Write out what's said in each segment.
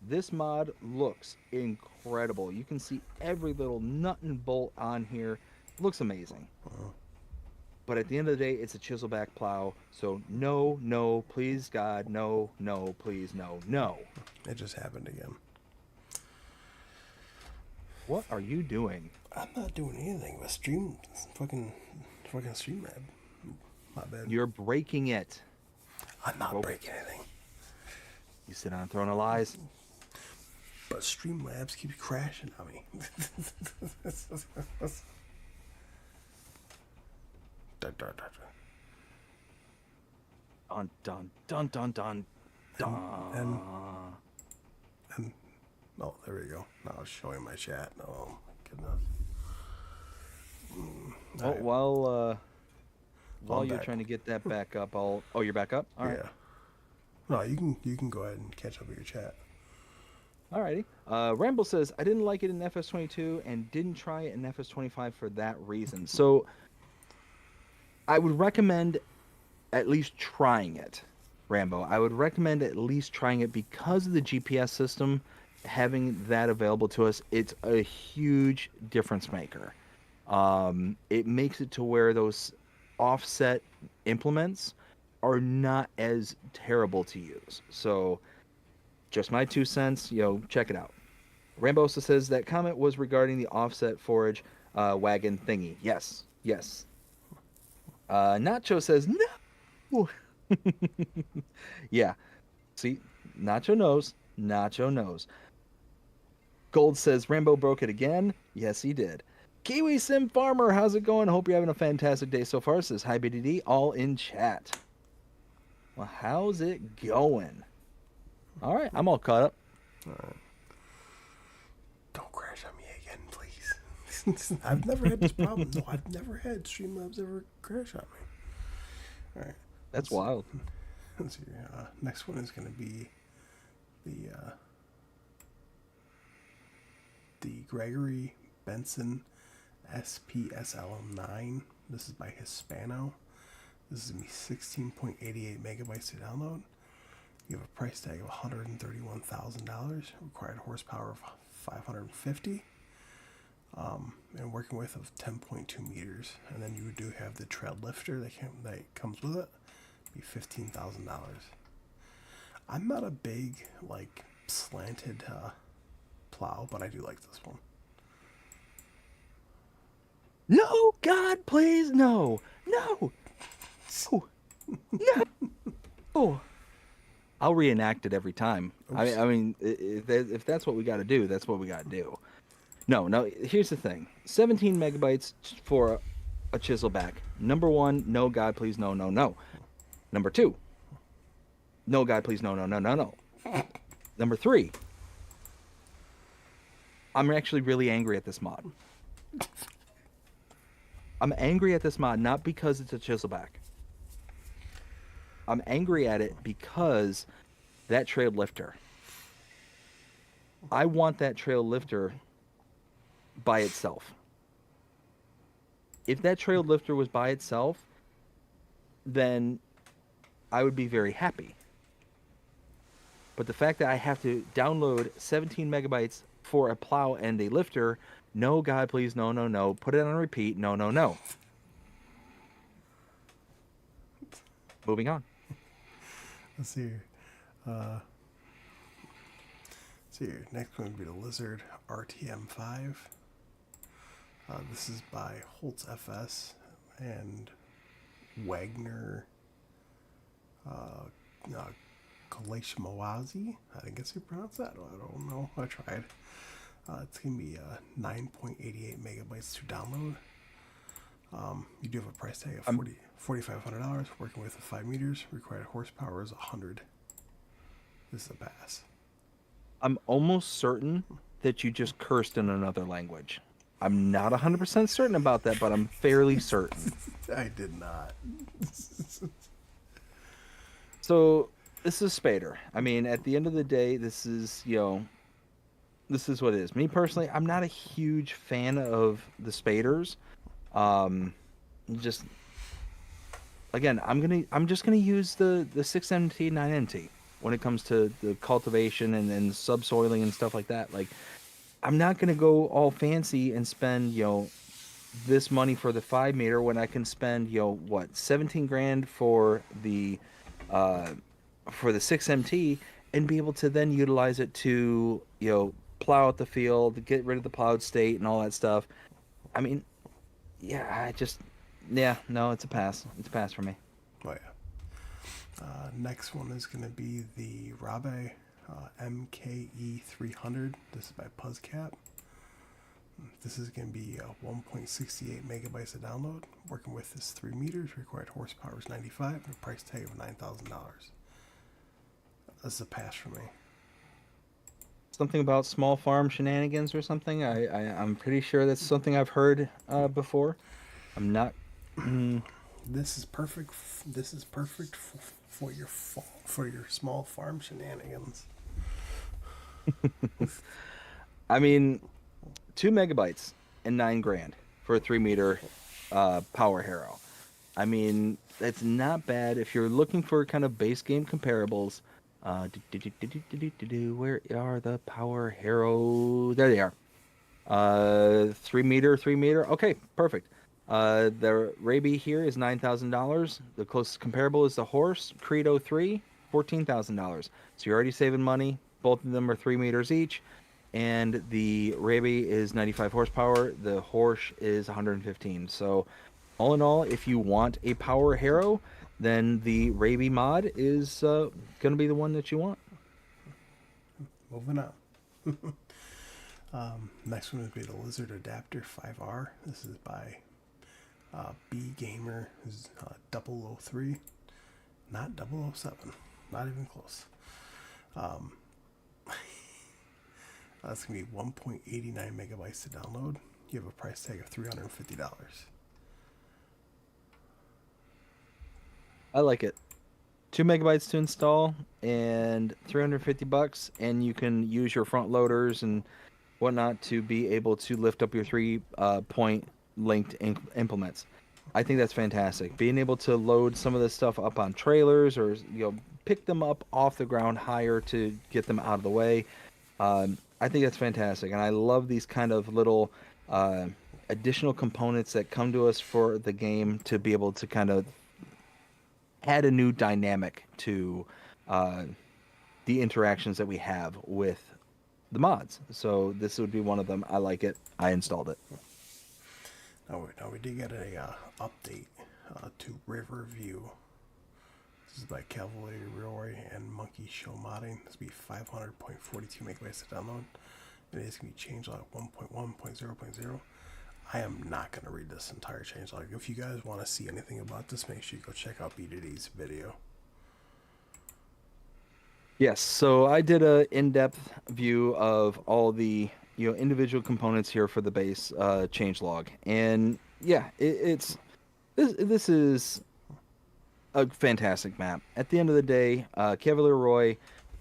This mod looks incredible. You can see every little nut and bolt on here. Looks amazing. But at the end of the day, it's a chiselback plow. So no, no, please God, no, no, please no, no. It just happened again. What are you doing? I'm not doing anything but fucking Streamlab. My bad. You're breaking it. I'm not Oh, breaking anything. you sit on a throne of lies. But Streamlabs keeps crashing on me. Dun, dun, dun, Dun dun dun dun dun dun. and oh, there we go. Now I was showing my chat. Oh my goodness. Oh, Alright. while I'm you're back. trying to get that back up, I'll. Oh, you're back up. All right. Yeah. No, you can go ahead and catch up with your chat. Alrighty. Ramble says I didn't like it in FS22 and didn't try it in FS25 for that reason. So I would recommend at least trying it, Rambo. I would recommend at least trying it because of the GPS system. Having that available to us, it's a huge difference maker. It makes it to where those offset implements are not as terrible to use. So, just my 2 cents. Check it out. Rambosa says that comment was regarding the offset forage wagon thingy. Yes, yes. Nacho says no. Yeah. See, Nacho knows. Nacho knows. Gold says Rambo broke it again. Yes, he did. Kiwi Sim Farmer, how's it going? Hope you're having a fantastic day so far. Says hi BDD, all in chat. Well, how's it going? All right, I'm all caught up. Don't crash on me again, please. I've never had this problem. No, I've never had Streamlabs ever crash on me. All right. That's wild. Let's see. Next one is going to be the Gregory Benson SPSL9. This is by Hispano. This is going to be 16.88 megabytes to download. You have a price tag of $131,000, required horsepower of 550, and working width of 10.2 meters. And then you do have the tread lifter that comes with it. Be $15,000. I'm not a big slanted plow, but I do like this one. No, God, please, no, no, no, no. Oh, I'll reenact it every time. I mean, if that's what we got to do, that's what we got to do. No. Here's the thing: 17 megabytes for a chiselback. Number one, no, God, please, no, no, no. Number two, no, God, please, no, no, no, no, no. Number three, I'm actually really angry at this mod. I'm angry at this mod not because it's a chiselback. I'm angry at it because that trail lifter. I want that trail lifter by itself. If that trail lifter was by itself, then I would be very happy. But the fact that I have to download 17 megabytes for a plow and a lifter, no, God, please, no, no, no. Put it on repeat, no, no, no. Moving on. Let's see here. Next one would be the Lizard RTM5. This is by Holtz FS and Wagner Kalashmawazi. I think that's how you pronounce that. I don't know. I tried. It's going to be 9.88 megabytes to download. You do have a price tag of $4,500. Working with 5 meters. Required horsepower is 100. This is a pass. I'm almost certain that you just cursed in another language. I'm not 100% certain about that, but I'm fairly certain. I did not. So, this is Spader. I mean, at the end of the day, this is what it is. Me personally, I'm not a huge fan of the Spaders. Just again, I'm just gonna use the 6MT 9MT. when it comes to the cultivation and subsoiling and stuff like that. Like, I'm not gonna go all fancy and spend, this money for the 5 meter when I can spend, what, 17 grand uh for the 6MT and be able to then utilize it to, plow out the field, get rid of the plowed state and all that stuff. I mean, yeah, yeah, no, it's a pass. It's a pass for me. Oh yeah. Next one is going to be the Rabe MKE 300. This is by Puzzcap. This is going to be 1.68 megabytes to download. Working with this 3 meters. Required horsepower is 95 and a price tag of $9,000. This is a pass for me. Something about small farm shenanigans or something. I'm pretty sure that's something I've heard before. I'm not. Mm, This is perfect. This is perfect for for your small farm shenanigans. I mean, 2 megabytes and 9 grand for a 3 meter power harrow. I mean, that's not bad if you're looking for kind of base game comparables. Where are the power harrow? There they are. 3 meter, 3 meter. Okay, perfect. The Raby here is $9,000. The closest comparable is the Horse Credo 3, $14,000. So you're already saving money. Both of them are 3 meters each. And the Raby is 95 horsepower. The Horse is 115. So all in all, if you want a power harrow, then the Raby mod is going to be the one that you want. Moving on. Next one would be the Lizard Adapter 5R. This is by B Gamer 003, not 007, not even close. Um, that's going to be 1.89 megabytes to download. You have a price tag of $350. I like it. 2 megabytes to install and 350 bucks, and you can use your front loaders and whatnot to be able to lift up your 3 point linked implements. I think that's fantastic. Being able to load some of this stuff up on trailers or pick them up off the ground higher to get them out of the way. I think that's fantastic, and I love these kind of little additional components that come to us for the game to be able to kind of add a new dynamic to uh, the interactions that we have with the mods. So this would be one of them. I like it. I installed it. Now we did get a update to Riverview. This is by Cavalier Roy and Monkey Show Modding. This will be 500.42 megabytes to download. It is going to be changelog 1.1.0.0. I am not going to read this entire changelog. If you guys want to see anything about this, make sure you go check out B2D's video. Yes, so I did a in-depth view of all the individual components here for the base changelog, and yeah, it's this is a fantastic map. At the end of the day, Cavalier Roy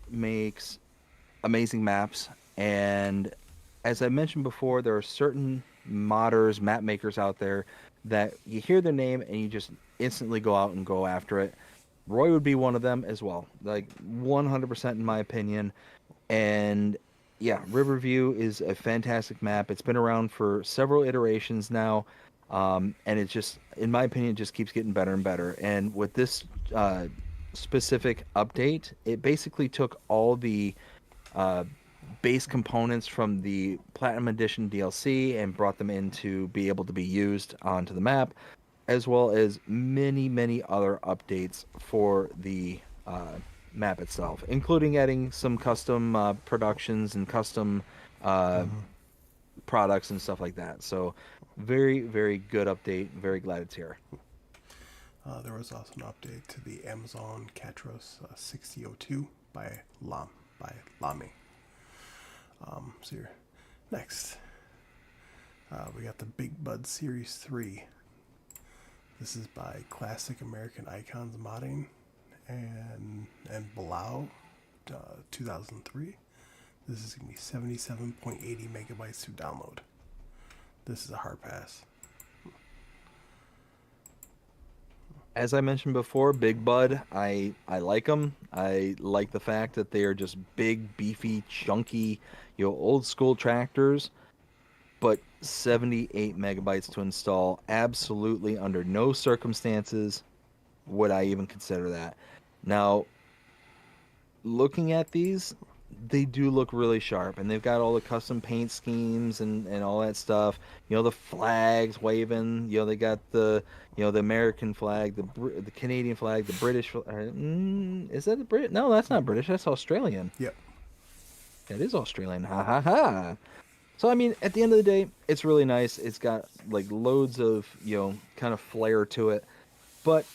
makes amazing maps, and as I mentioned before, there are certain modders, map makers out there that you hear their name and you just instantly go out and go after it. Roy would be one of them as well, like 100% in my opinion. And yeah, Riverview is a fantastic map. It's been around for several iterations now, and it just, in my opinion, just keeps getting better and better. And with this specific update, it basically took all the uh, base components from the Platinum Edition DLC and brought them in to be able to be used onto the map, as well as many, many other updates for the map itself, including adding some custom productions and custom uh, products and stuff like that. So, very, very good update. Very glad it's here. There was also an update to the Amazon Catros 6002 by Lamy. So here, next, we got the Big Bud Series 3. This is by Classic American Icons Modding and Blau 2003. This is going to be 77.80 megabytes to download. This is a hard pass. As I mentioned before, Big Bud, I like them. I like the fact that they are just big, beefy, chunky, old school tractors, but 78 megabytes to install. Absolutely under no circumstances would I even consider that. Now, looking at these, they do look really sharp, and they've got all the custom paint schemes and all that stuff. The flags waving. They got the American flag, the Canadian flag, the British. Is that the Brit? No, that's not British. That's Australian. Yep. That is Australian. Ha ha ha. So I mean, at the end of the day, it's really nice. It's got like loads of kind of flair to it, but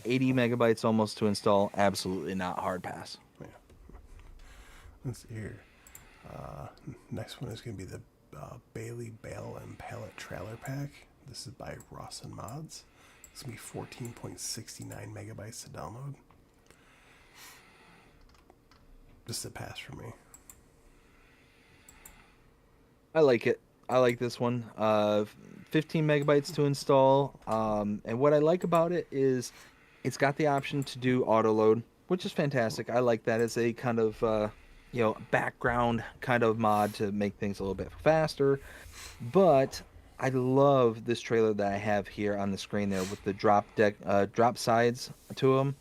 80 megabytes almost to install. Absolutely not hard pass. Yeah. Let's see here. Uh, Next one is going to be the Bailey Bale and Pallet Trailer Pack. This is by Ross and Mods. It's going to be 14.69 megabytes to download. This is a pass for me. I like it. I like this one. 15 megabytes to install. And what I like about it is it's got the option to do auto load, which is fantastic. I like that as a kind of background kind of mod to make things a little bit faster. But I love this trailer that I have here on the screen there with the drop sides to them.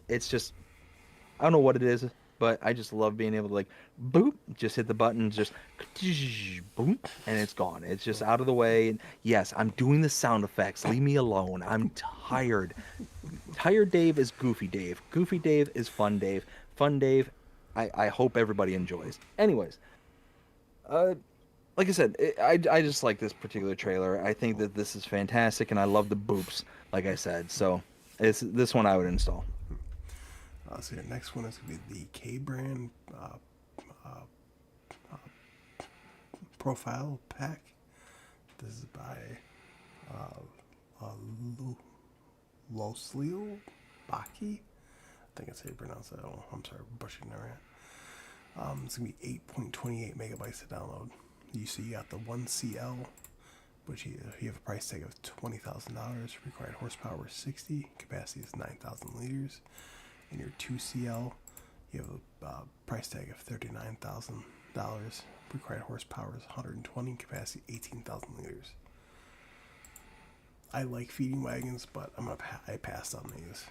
It's just I don't know what it is, but I just love being able to like boop, just hit the button, just boom, and it's gone. It's just out of the way. And yes, I'm doing the sound effects. Leave me alone. I'm tired. Tired Dave is Goofy Dave. Goofy Dave is Fun Dave. Fun Dave, I hope everybody enjoys. Anyways, uh, like I said, I just like this particular trailer. I think that this is fantastic, and I love the boops, like I said. So it's this one I would install. So your next one is going to be the K brand profile pack. This is by uh, Loslio Baki. I think that's how you pronounce it. Oh, I'm sorry, butchering that right. It's going to be 8.28 megabytes to download. You see, you got the 1CL, which you have a price tag of $20,000. Required horsepower is 60. Capacity is 9,000 liters. In your 2CL, you have a price tag of $39,000. Required horsepower is 120. Capacity 18,000 liters. I like feeding wagons, but I passed on these.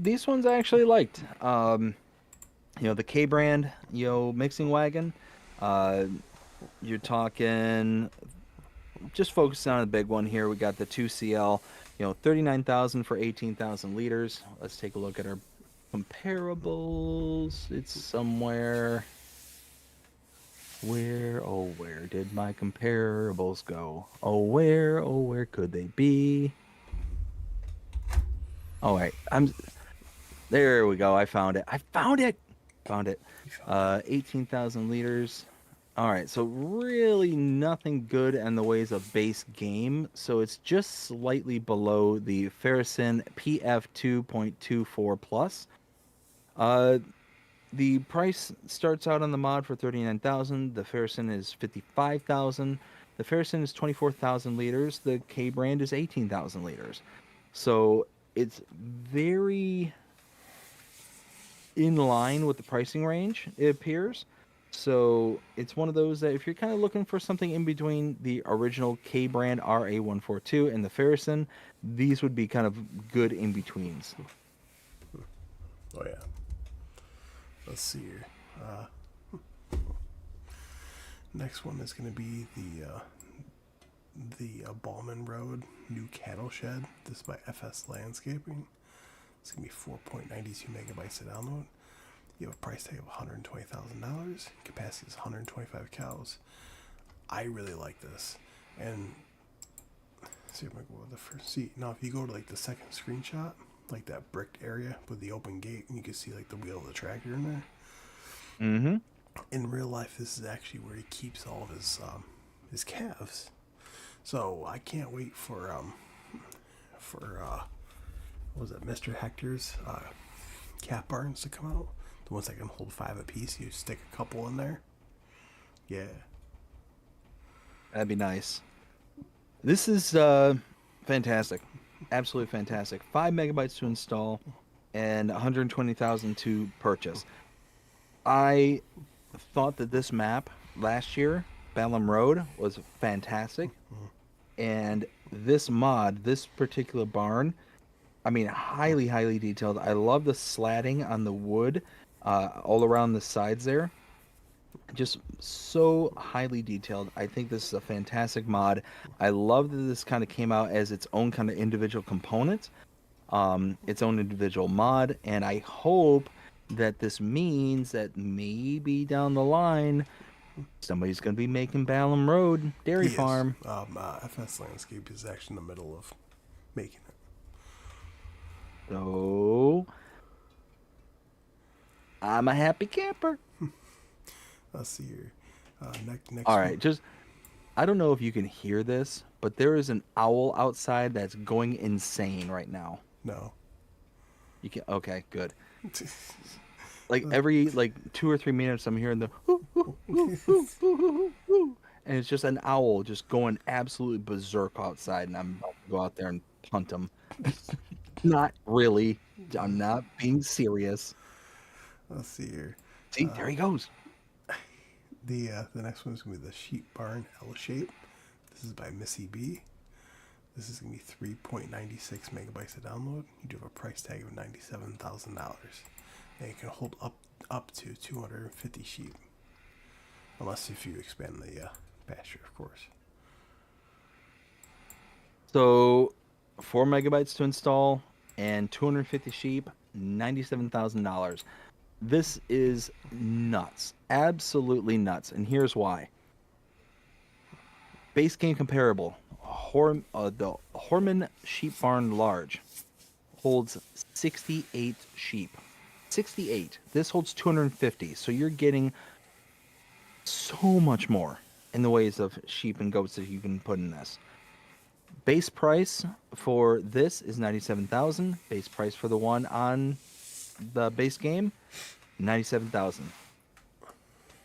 These ones I actually liked. The K brand, mixing wagon. Uh, you're talking just focusing on the big one here. We got the 2CL, 39,000 for 18,000 liters. Let's take a look at our comparables. It's somewhere. Where did my comparables go? Where could they be? Oh, wait. There we go. I found it. I found it. Found it. 18,000 liters. All right. So really nothing good in the ways of base game. So it's just slightly below the Ferricin PF 2.24 plus. The price starts out on the mod for 39,000. The Ferricin is 55,000. The Ferricin is 24,000 liters. The K brand is 18,000 liters. So it's very in line with the pricing range, it appears. So it's one of those that if you're kind of looking for something in between the original K brand RA142 and the Ferricin, these would be kind of good in betweens. Oh yeah. Let's see here. Next one is going to be the Ballman Road new cattle shed. This is by FS Landscaping. It's going to be 4.92 megabytes to download. You have a price tag of $120,000. Capacity is 125 cows. I really like this. And see if I go with the first. See, now if you go to like the second screenshot, like that bricked area with the open gate, and you can see like the wheel of the tractor in there. Mm-hmm. In real life, this is actually where he keeps all of his calves. So I can't wait for what was it, Mr. Hector's calf barns to come out. The ones that can hold 5 apiece. You stick a couple in there. Yeah. That'd be nice. This is Fantastic. Absolutely fantastic. 5 megabytes to install and 120,000 to purchase. I thought that this map last year, Balam Road, was fantastic. And this mod, this particular barn, I mean, highly, highly detailed. I love the slatting on the wood all around the sides there. Just so highly detailed. I think this is a fantastic mod. I love that this kind of came out as its own kind of individual component, its own individual mod, and I hope that this means that maybe down the line somebody's going to be making Ballum Road Dairy He is. Farm. FS Landscape is actually in the middle of making it. So I'm a happy camper. Let's see here. Next All one. right, just I don't know if you can hear this, but there is an owl outside that's going insane right now. No. You can okay, good. Like every like 2 or 3 minutes, I'm hearing the hoo, hoo, hoo, hoo, hoo, hoo, hoo, and it's just an owl just going absolutely berserk outside, and I'm about to go out there and punt him. Not really. I'm not being serious. Let's see here. See, there he goes. The next one is gonna be the Sheep Barn L shape. This is by Missy B. This is gonna be 3.96 megabytes to download. You do have a price tag of $97,000. And you can hold up to 250 sheep, unless if you expand the pasture, of course. So, 4 megabytes to install and 250 sheep, $97,000. This is nuts. Absolutely nuts. And here's why. Base game comparable. The Horman Sheep Barn Large holds 68 sheep. 68. This holds 250. So you're getting so much more in the ways of sheep and goats that you can put in this. Base price for this is 97,000. Base price for the one on the base game, 97,000.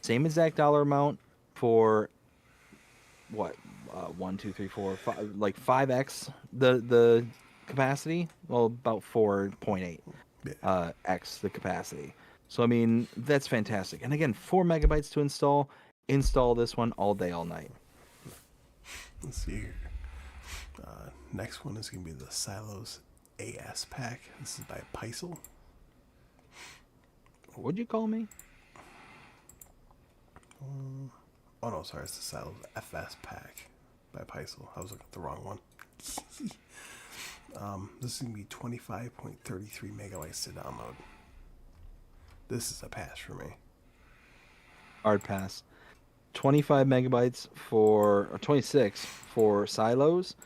Same exact dollar amount for what? 1, 2, 3, 4, 5, like 5x the capacity. Well, about 4.8 x the capacity. So I mean that's fantastic. And again, 4 megabytes to install. Install this one all day, all night. Let's see here. Next one is going to be the Silos AS pack. This is by Peisel. What'd you call me? Oh no, sorry, it's the Silos FS pack by Peisel. I was looking at the wrong one. This is going to be 25.33 megabytes to download. This is a pass for me. Hard pass. 25 megabytes for, or 26 for silos.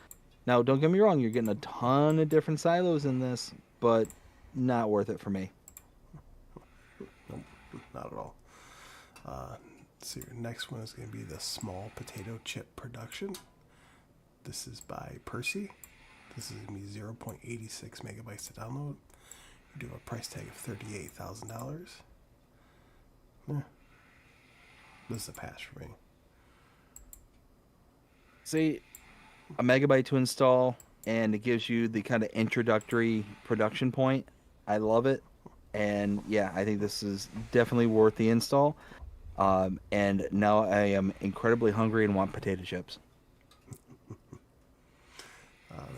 Now, don't get me wrong, you're getting a ton of different silos in this, but not worth it for me. Nope, not at all. So your next one is going to be the Small Potato Chip Production. This is by Percy. This is going to be 0.86 megabytes to download. You do have a price tag of $38,000. This is a pass for me. See, a megabyte to install, and it gives you the kind of introductory production point. I love it. And yeah, I think this is definitely worth the install. And now I am incredibly hungry and want potato chips.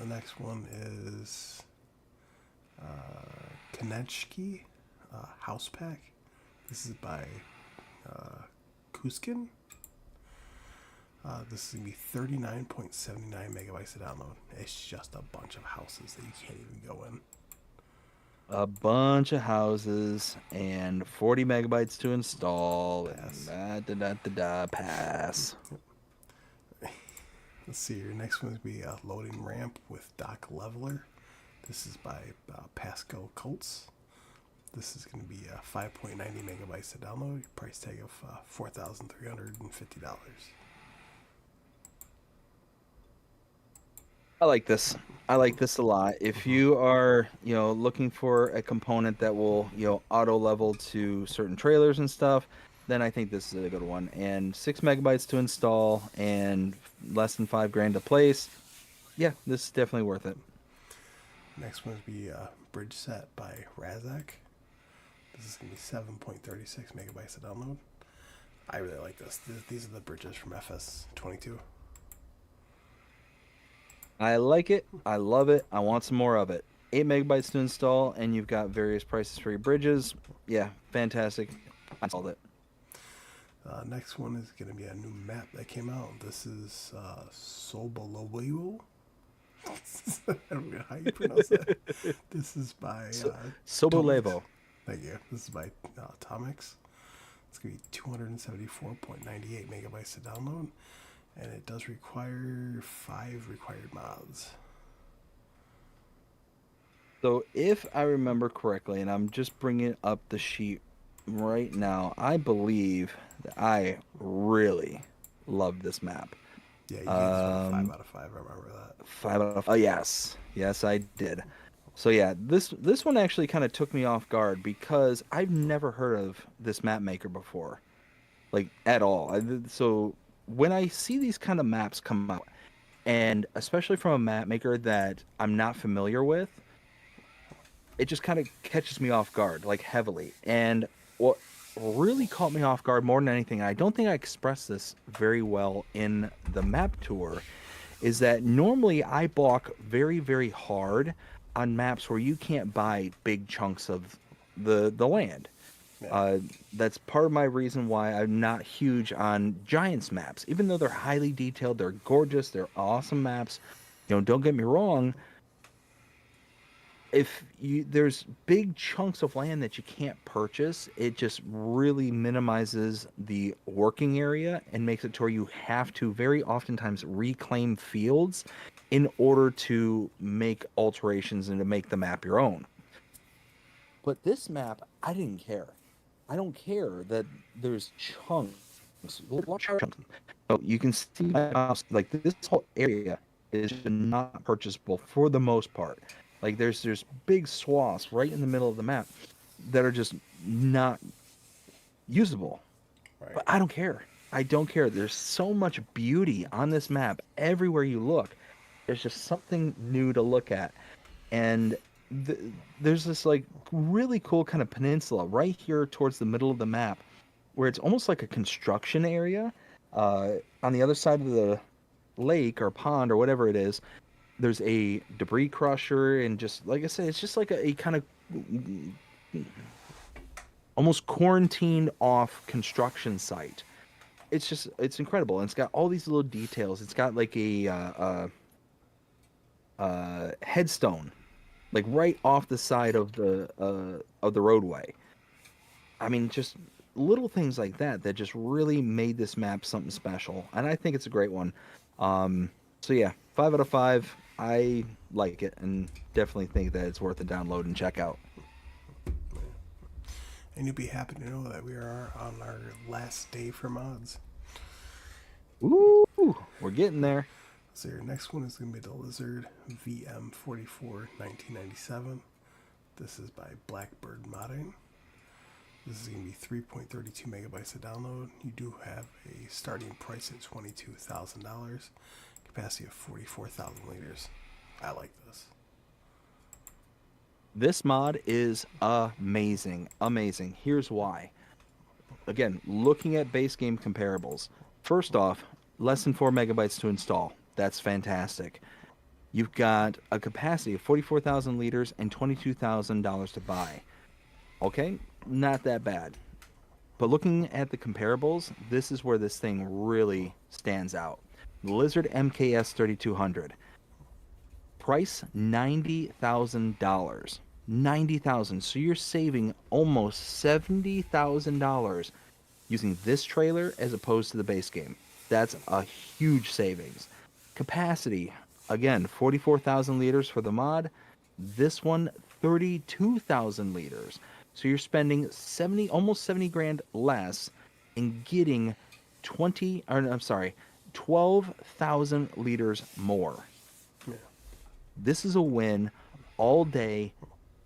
The next one is Konechki House Pack. This is by Kuskin. This is going to be 39.79 megabytes to download. It's just a bunch of houses that you can't even go in. A bunch of houses and 40 megabytes to install. Pass. And pass. Let's see, your next one is going to be a loading ramp with dock leveler. This is by Pasco Colts. This is going to be 5.90 megabytes to download. Your price tag of $4,350. I like this. I like this a lot. If you are, looking for a component that will, auto level to certain trailers and stuff, then I think this is a good one. And 6 megabytes to install and less than $5,000 to place. Yeah, this is definitely worth it. Next one would be Bridge Set by Razak. This is going to be 7.36 megabytes to download. I really like this. These are the bridges from FS22. I like it. I love it. I want some more of it. 8 megabytes to install, and you've got various prices for your bridges. Yeah, fantastic. I installed it. Next one is going to be a new map that came out. This is Sobolowo. I don't know how you pronounce that. This is by So, Tomix. Sobolevo. Thank you. This is by Tomix. It's going to be 274.98 megabytes to download, and it does require 5 required mods. So, if I remember correctly, and I'm just bringing up the sheet right now, I believe that I really love this map. Yeah, you gave this one a 5 Um, out of 5. I remember that. 5 out of. Oh, yes, yes, I did. So yeah, this one actually kind of took me off guard because I've never heard of this map maker before, like at all. So when I see these kind of maps come out, and especially from a map maker that I'm not familiar with, it just kind of catches me off guard, like heavily. And what really caught me off guard more than anything, and I don't think I expressed this very well in the map tour, is that normally I balk very, very hard on maps where you can't buy big chunks of the land. Yeah. Uh, that's part of my reason why I'm not huge on Giants maps, even though they're highly detailed, they're gorgeous, they're awesome maps. Don't get me wrong, if you there's big chunks of land that you can't purchase, it just really minimizes the working area and makes it to where you have to very oftentimes reclaim fields in order to make alterations and to make the map your own. But this map, I didn't care. I don't care that there's chunks, large chunks. So you can see my mouse, like this whole area is not purchasable for the most part. Like there's big swaths right in the middle of the map that are just not usable. Right. But I don't care. I don't care. There's so much beauty on this map everywhere you look. There's just something new to look at. And th- there's this like really cool kind of peninsula right here towards the middle of the map where it's almost like a construction area. On the other side of the lake or pond or whatever it is, there's a debris crusher, and just like I said, it's just like a kind of almost quarantined off construction site. It's incredible, and it's got all these little details. It's got like a headstone like right off the side of the roadway. I mean, just little things like that that just really made this map something special, and I think it's a great one. So yeah, 5 out of 5. I like it, and definitely think that it's worth a download and check out. And you'll be happy to know that we are on our last day for mods. Ooh, we're getting there. So your next one is going to be the Lizard VM44 1997. This is by Blackbird Modding. This is going to be 3.32 megabytes to download. You do have a starting price at $22,000, capacity of 44,000 liters. I like this. This mod is amazing, amazing. Here's why. Again, looking at base game comparables. First off, less than 4 megabytes to install. That's fantastic. You've got a capacity of 44,000 liters and $22,000 to buy. Okay, not that bad. But looking at the comparables, this is where this thing really stands out. The Lizard MKS 3200. Price $90,000. 90,000. So you're saving almost $70,000 using this trailer as opposed to the base game. That's a huge savings. Capacity, again, 44,000 liters for the mod. This one, 32,000 liters. So you're spending 70, almost 70 grand less and getting 20, or I'm sorry, 12,000 liters more. Yeah. This is a win all day,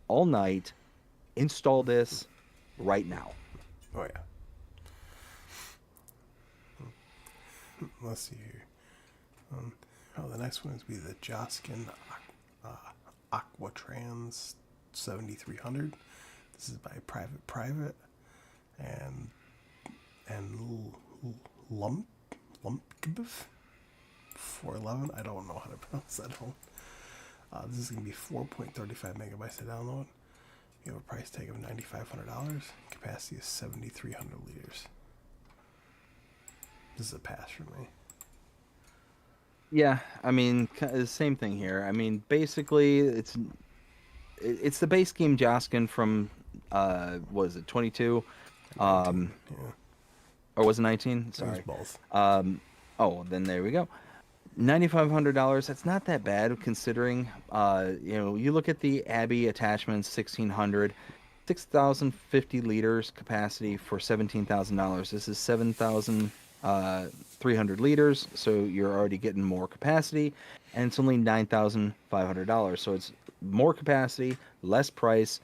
all night. Install this right now. Oh, yeah. Let's see here. Oh, the next one is be the Joskin uh, Aquatrans 7300. This is by Private and Lump Lumpkbf 411. I don't know how to pronounce that one. This is going to be 4.35 megabytes to download. You have a price tag of $9,500. Capacity is 7,300 liters. This is a pass for me. Yeah, I mean, the same thing here. I mean, basically, it's the base game Joskin from what is it 22, 19. um, Yeah, or was it 19? it was Sorry. both. Oh, then there we go. $9,500. That's not that bad considering. You look at the Abbey attachments, 1,600, 6,050 liters capacity for $17,000. This is 7,300 liters, so you're already getting more capacity, and it's only $9,500. So it's more capacity, less price,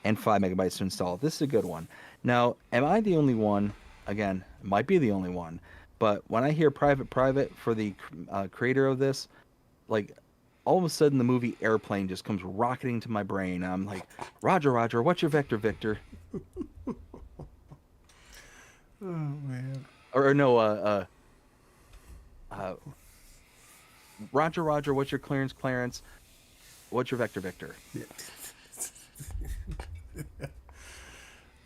and 5 megabytes to install. This is a good one. Now, am I the only one? Again, might be the only one, but when I hear private for the creator of this, like all of a sudden the movie Airplane just comes rocketing to my brain. I'm like, Roger, Roger, what's your vector, Victor? Oh man. Or no, uh, Roger, Roger, what's your clearance, Clarence? What's your vector, Victor? Yeah.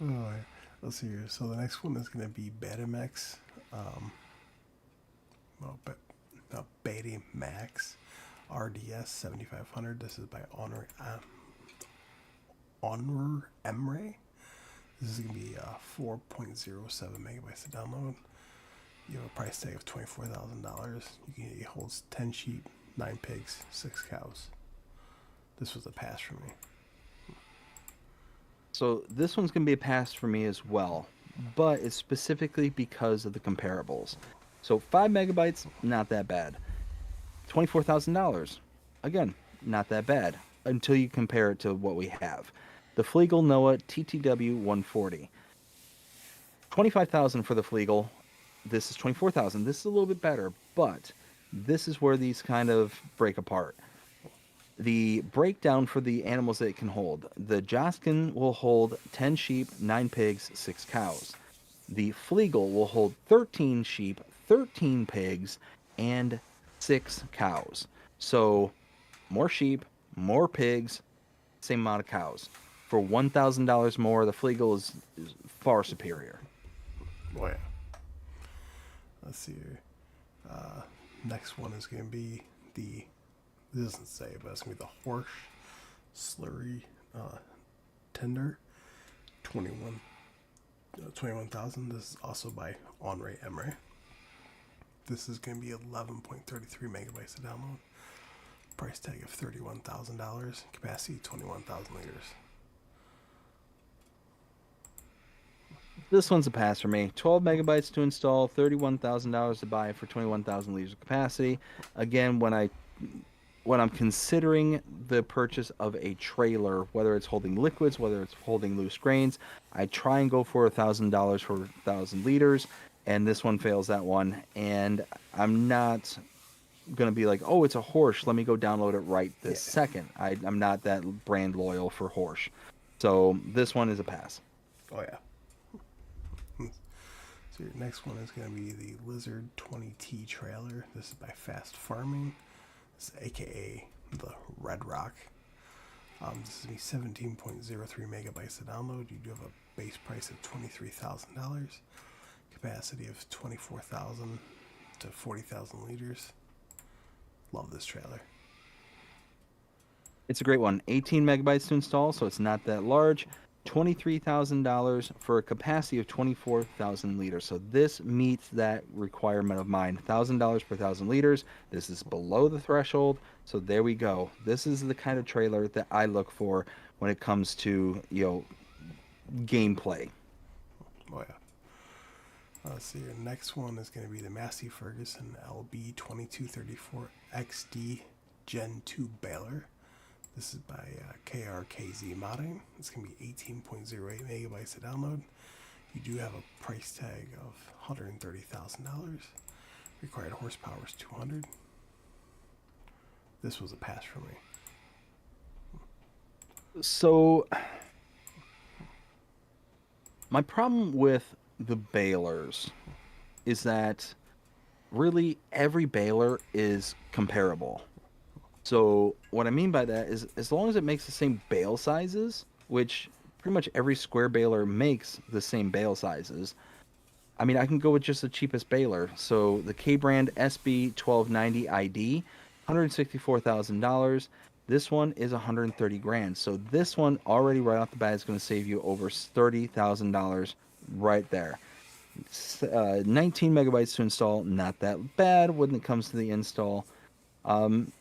Oh, yeah. Let's see here. So the next one is going to be Betamax. Well, Betamax RDS 7500. This is by Honor Emre. This is going to be 4.07 megabytes to download. You have a price tag of $24,000. It holds 10 sheep, 9 pigs, 6 cows. This was a pass for me. So this one's going to be a pass for me as well, but it's specifically because of the comparables. So 5 megabytes, not that bad. $24,000, again, not that bad until you compare it to what we have. The Flegel Noah TTW 140. 25,000 for the Flegel. This is 24,000. This is a little bit better, but this is where these kind of break apart. The breakdown for the animals that it can hold. The Joskin will hold 10 sheep, 9 pigs, 6 cows. The Flegel will hold 13 sheep, 13 pigs, and 6 cows. So more sheep, more pigs, same amount of cows. For $1,000 more, the Flegel is far superior. Oh yeah. Let's see here. Next one is going to be the. This doesn't say, but it's going to be the Horse Slurry Tender 21,000. This is also by Henri Emre. This is going to be 11.33 megabytes to download. Price tag of $31,000. Capacity 21,000 liters. This one's a pass for me. 12 megabytes to install, $31,000 to buy for 21,000 liters of capacity. Again, when I'm considering the purchase of a trailer, whether it's holding liquids, whether it's holding loose grains, I try and go for $1,000 for 1,000 liters, and this one fails that one. And I'm not gonna be like, oh, it's a Horsch, let me go download it right this Yeah. second. I'm not that brand loyal for Horsch, so this one is a pass. Oh yeah. So your next one is going to be the Lizard 20T trailer. This is by Fast Farming. This is AKA the Red Rock. This is going to be 17.03 megabytes to download. You do have a base price of $23,000. Capacity of 24,000 to 40,000 liters. Love this trailer. It's a great one. 18 megabytes to install, so it's not that large. $23,000 for a capacity of 24,000 liters. So this meets that requirement of mine. $1,000 per 1,000 liters. This is below the threshold. So there we go. This is the kind of trailer that I look for when it comes to, gameplay. Oh yeah. Let's see. Your next one is going to be the Massey Ferguson LB2234 XD Gen 2 baler. This is by KRKZ Modding. It's going to be 18.08 megabytes to download. You do have a price tag of $130,000. Required horsepower is 200. This was a pass for me. So my problem with the balers is that really every baler is comparable. So what I mean by that is as long as it makes the same bale sizes, which pretty much every square baler makes the same bale sizes. I mean, I can go with just the cheapest baler. So the K brand SB 1290 ID, $164,000. This one is 130 grand. So this one already right off the bat is going to save you over $30,000 right there. 19 megabytes to install, not that bad when it comes to the install.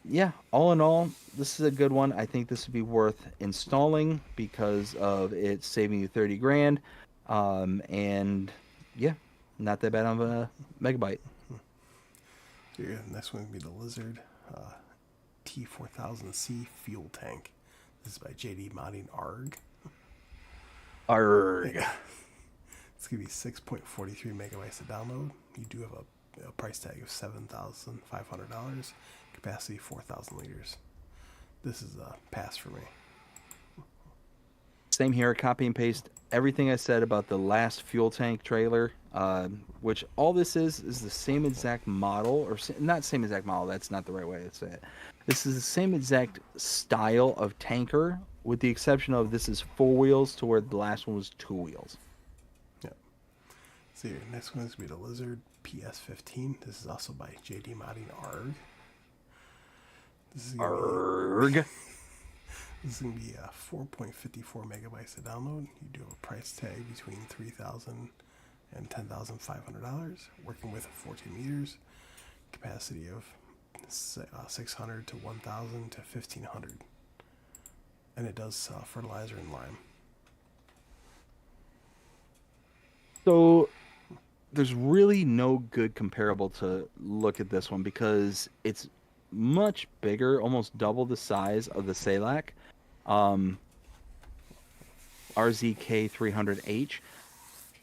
Yeah, all in all, this is a good one. I think this would be worth installing because of it saving you 30 grand. And yeah, not that bad on a megabyte. So yeah, next one would be the Lizard T4000C fuel tank. This is by JD Modding ARG. Arg. It's going to be 6.43 megabytes to download. You do have a price tag of $7,500. Capacity 4,000 liters. This is a pass for me. Same here, copy and paste everything I said about the last fuel tank trailer, which all this is the same exact model, or not same exact model, that's not the right way to say it. This is the same exact style of tanker, with the exception of this is four wheels to where the last one was two wheels. Yep. So your next one is going to be the Lizard PS15. This is also by JD Modding ARG. This is going to Arg. be this is going to be 4.54 megabytes to download. You do have a price tag between $3,000 and $10,500. Working with 14 meters, capacity of 600 to 1,000 to 1,500, and it does fertilizer and lime. So there's really no good comparable to look at this one because it's much bigger, almost double the size of the Salac. Um, RZK 300H.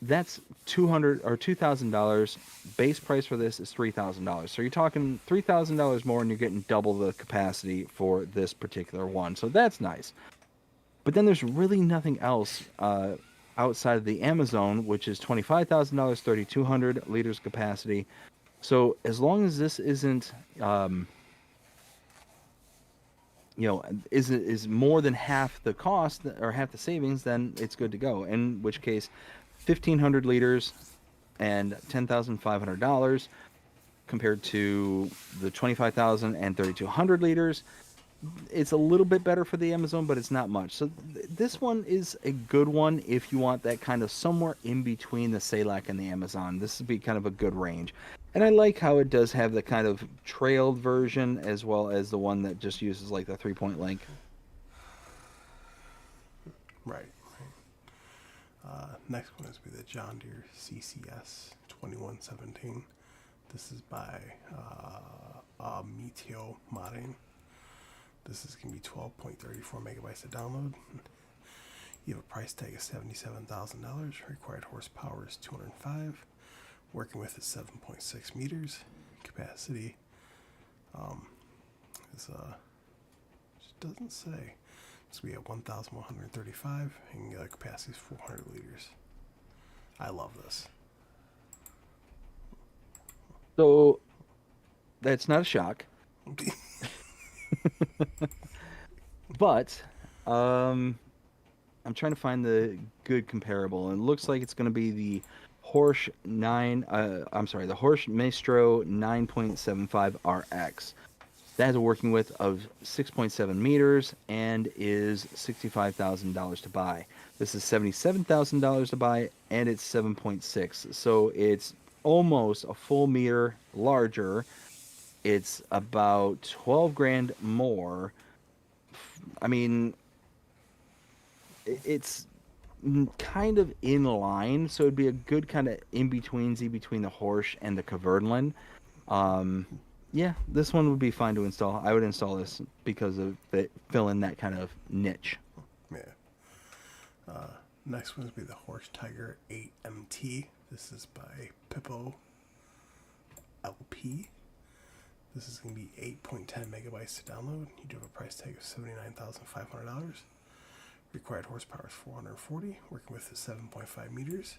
That's 200 or $2,000. Base price for this is $3,000. So you're talking $3,000 more, and you're getting double the capacity for this particular one. So that's nice. But then there's really nothing else outside of the Amazon, which is $25,000, 3,200 liters capacity. So as long as this isn't is more than half the cost or half the savings, then it's good to go. In which case, 1,500 liters and $10,500 compared to the 25,000 and 3,200 liters. It's a little bit better for the Amazon, but it's not much. So this one is a good one if you want that kind of somewhere in between the Salac and the Amazon. This would be kind of a good range. And I like how it does have the kind of trailed version as well as the one that just uses like the 3-point link. Right. Next one is the John Deere CCS 2117. This is by Meteo Modding. This is going to be 12.34 megabytes to download. You have a price tag of $77,000. Required horsepower is 205. Working with is 7.6 meters. Capacity is it doesn't say. It's going to be at 1,135, and the capacity is 400 liters. I love this. So that's not a shock. But I'm trying to find the good comparable, and it looks like it's going to be the Horsch 9. The Horsch Maestro 9.75 RX. That has a working width of 6.7 meters and is $65,000 to buy. This is $77,000 to buy, and it's 7.6. So it's almost a full meter larger. It's about 12 grand more. I mean, it's kind of in line, so it'd be a good kind of in-betweensy between the Horsch and the Kverneland. Yeah, this one would be fine to install. I would install this because of it filling that kind of niche. Yeah. Next one would be the Horsch Tiger 8MT. This is by Pippo LP. This is going to be 8.10 megabytes to download. You do have a price tag of $79,500. Required horsepower is 440, working with the 7.5 meters.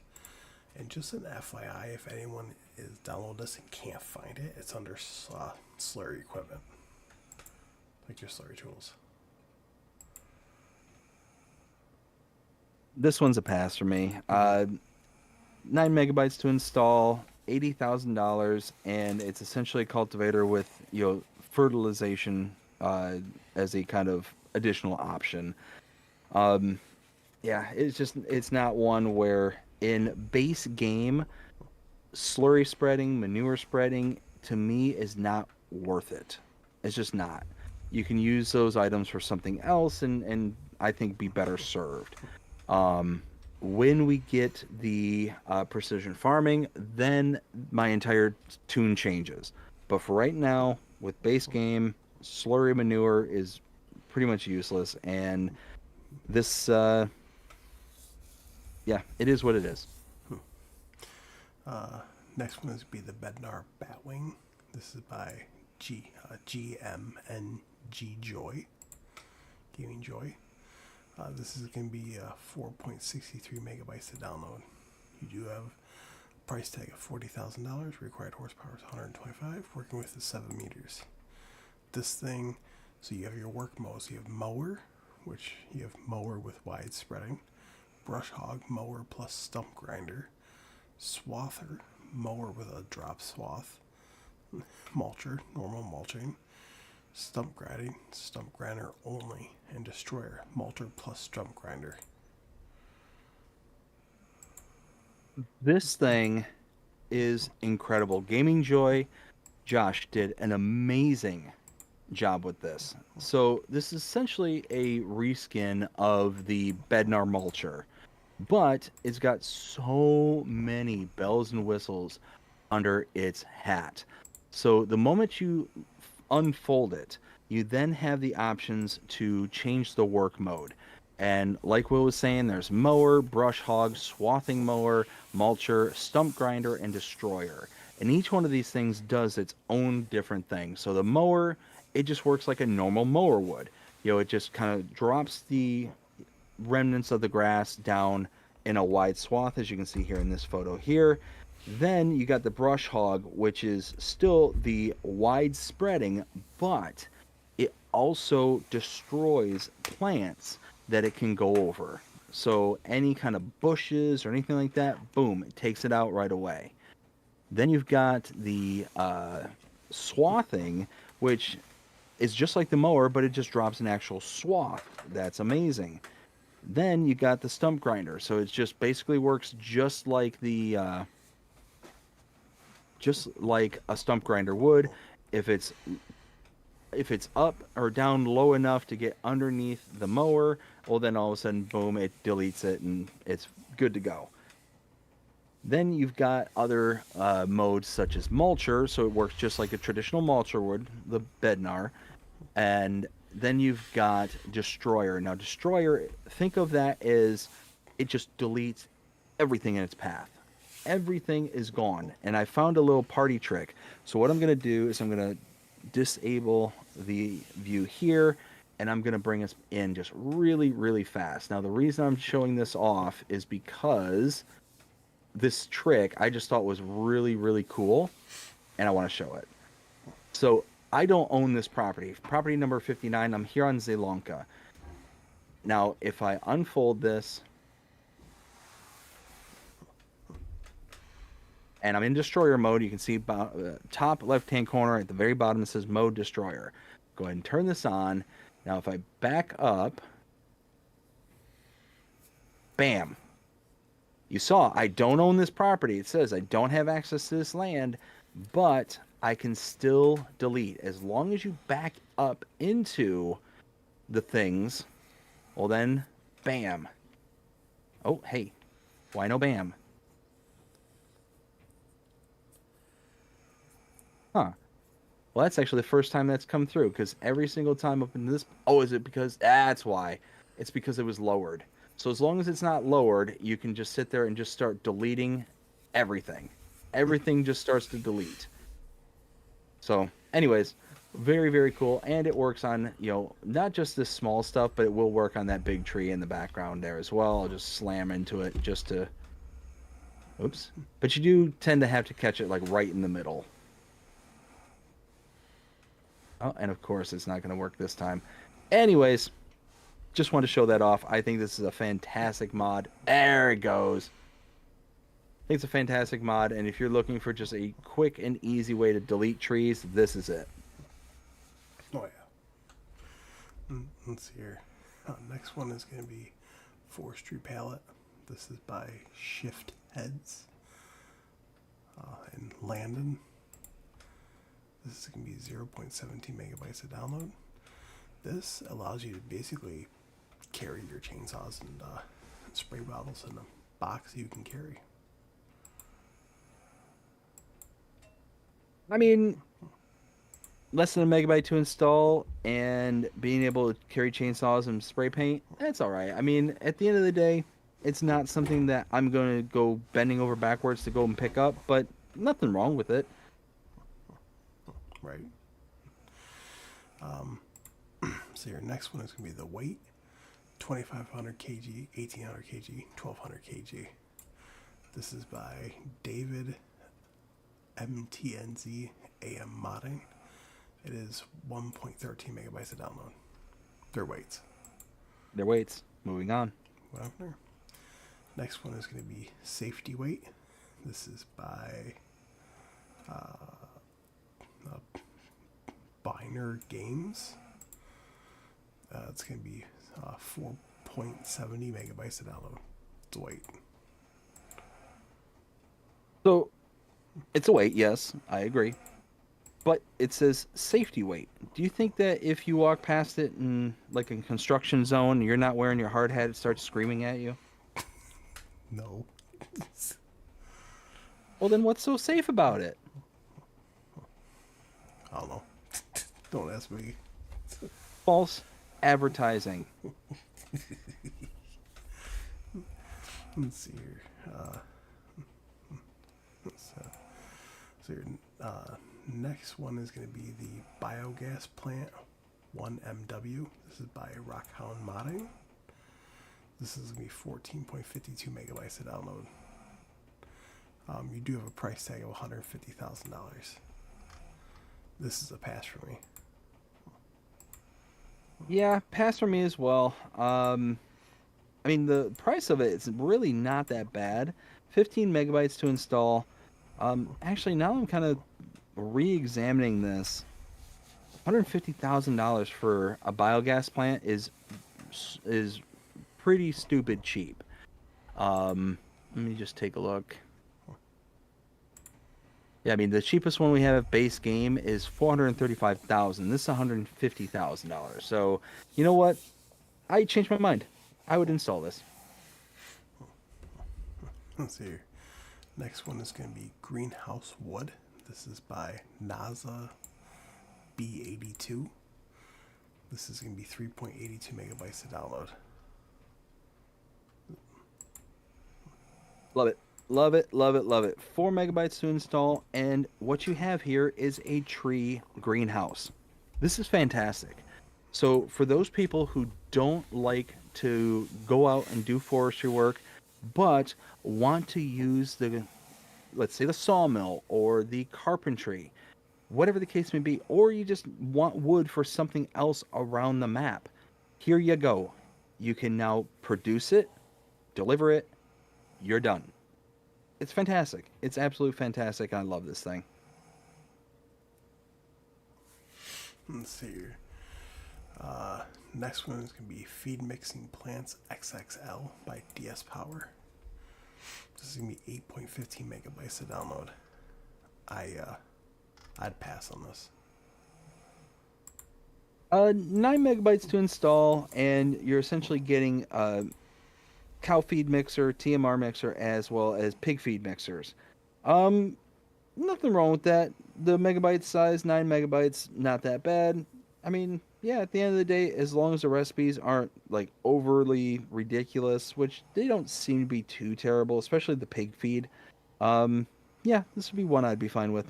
And just an FYI, if anyone is downloading this and can't find it, it's under slurry equipment, like your slurry tools. This one's a pass for me. 9 megabytes to install, $80,000, and it's essentially a cultivator with fertilization as a kind of additional option. Um, yeah, it's not one where in base game slurry spreading, manure spreading to me is not worth it. It's just not. You can use those items for something else and I think be better served. Um, when we get the precision farming, then my entire tune changes. But for right now, with base game, slurry manure is pretty much useless, and this, yeah, it is what it is. Next one is be the Bednar Batwing. This is by GMNG Joy, Gaming Joy. This is going to be 4.63 megabytes to download. You do have a price tag of $40,000. Required horsepower is 125, working with the 7 meters. This thing, so you have your work modes. You have mower, which you have mower with wide spreading, brush hog mower plus stump grinder, swather mower with a drop swath, mulcher, normal mulching, stump grinding, stump grinder only, and destroyer, mulcher plus stump grinder. This thing is incredible. Gaming Joy, Josh did an amazing job with this. So this is essentially a reskin of the Bednar Mulcher, but it's got so many bells and whistles under its hat. So the moment you unfold it, you then have the options to change the work mode. And like Will was saying, there's mower, brush hog, swathing mower, mulcher, stump grinder, and destroyer. And each one of these things does its own different thing. So the mower, it just works like a normal mower would. It just kind of drops the remnants of the grass down in a wide swath, as you can see here in this photo here. Then you got the brush hog, which is still the wide spreading, but it also destroys plants that it can go over. So any kind of bushes or anything like that, boom, it takes it out right away. Then you've got the swathing, which is just like the mower, but it just drops an actual swath. That's amazing. Then you got the stump grinder, so it just basically works just like a stump grinder would. If it's up or down low enough to get underneath the mower, well, then all of a sudden, boom, it deletes it and it's good to go. Then you've got other modes such as mulcher, so it works just like a traditional mulcher would, the Bednar. And then you've got destroyer. Now, destroyer, think of that as it just deletes everything in its path. Everything is gone. And I found a little party trick. So what I'm going to do is I'm going to disable the view here, and I'm going to bring us in just really, really fast. Now, the reason I'm showing this off is because this trick I just thought was really, really cool, and I want to show it. So I don't own this property. Property number 59, I'm here on Zelonka. Now, if I unfold this, and I'm in destroyer mode, you can see top left-hand corner at the very bottom, it says mode destroyer. Go ahead and turn this on. Now, if I back up, bam. You saw, I don't own this property. It says I don't have access to this land, but I can still delete. As long as you back up into the things, well then, bam. Oh, hey, why no bam? Huh. Well, that's actually the first time that's come through, because every single time up into this... Oh, is it because... That's why. It's because it was lowered. So as long as it's not lowered, you can just sit there and just start deleting everything. Everything just starts to delete. So Anyways, very very cool, and it works on not just this small stuff, but it will work on that big tree in the background there as well. I'll just slam into it just to, oops. But you do tend to have to catch it like right in the middle. Oh, and of course it's not going to work this time. Anyways, just want to show that off. I think this is a fantastic mod. There it goes. I think it's a fantastic mod, and if you're looking for just a quick and easy way to delete trees, this is it. Oh yeah. Let's see here. Next one is going to be Forestry Palette. This is by Shift Heads in Landon. This is going to be 0.17 megabytes to download. This allows you to basically carry your chainsaws and spray bottles in a box you can carry. I mean, less than a megabyte to install, and being able to carry chainsaws and spray paint, that's all right. I mean, at the end of the day, it's not something that I'm going to go bending over backwards to go and pick up, but nothing wrong with it. Right. So your next one is going to be the weight. 2500 kg, 1800 kg, 1200 kg. This is by David MTNZ AM Modding. It is 1.13 megabytes to download. Their weights. Their weights. Moving on. Whatever. Next one is going to be Safety Weight. This is by Biner Games. It's going to be 4.70 megabytes to download. It's a weight. So, it's a weight, yes, I agree. But it says safety weight. Do you think that if you walk past it in like a construction zone, you're not wearing your hard hat, it starts screaming at you? No. Well, then what's so safe about it? I don't know. Don't ask me. False advertising. Let's see here. So your next one is going to be the Biogas Plant 1MW. This is by Rockhound Modding. This is going to be 14.52 megabytes to download. You do have a price tag of $150,000. This is a pass for me. Yeah, pass for me as well. I mean, the price of it is really not that bad. 15 megabytes to install. Actually, now I'm kind of re-examining this. $150,000 for a biogas plant is pretty stupid cheap. Let me just take a look. Yeah, I mean the cheapest one we have at base game is 435,000. This is $150,000. So, you know what? I changed my mind. I would install this. Let's see here. Next one is going to be Greenhouse Wood. This is by NASA B82. This is going to be 3.82 megabytes to download. Love it. Love it, love it, love it. 4 megabytes to install, and what you have here is a tree greenhouse. This is fantastic. So, for those people who don't like to go out and do forestry work, but want to use the, let's say, the sawmill or the carpentry, whatever the case may be, or you just want wood for something else around the map, here you go. You can now produce it, deliver it, you're done. It's fantastic. It's absolutely fantastic. I love this thing. Let's see here. Next one is going to be Feed Mixing Plants XXL by DS Power. This is going to be 8.15 megabytes to download. I'd pass on this. 9 megabytes to install, and you're essentially getting cow feed mixer, TMR mixer, as well as pig feed mixers. Nothing wrong with that. The megabyte size, 9 megabytes, not that bad. I mean, yeah, at the end of the day, as long as the recipes aren't like overly ridiculous, which they don't seem to be too terrible, especially the pig feed. Yeah, this would be one I'd be fine with.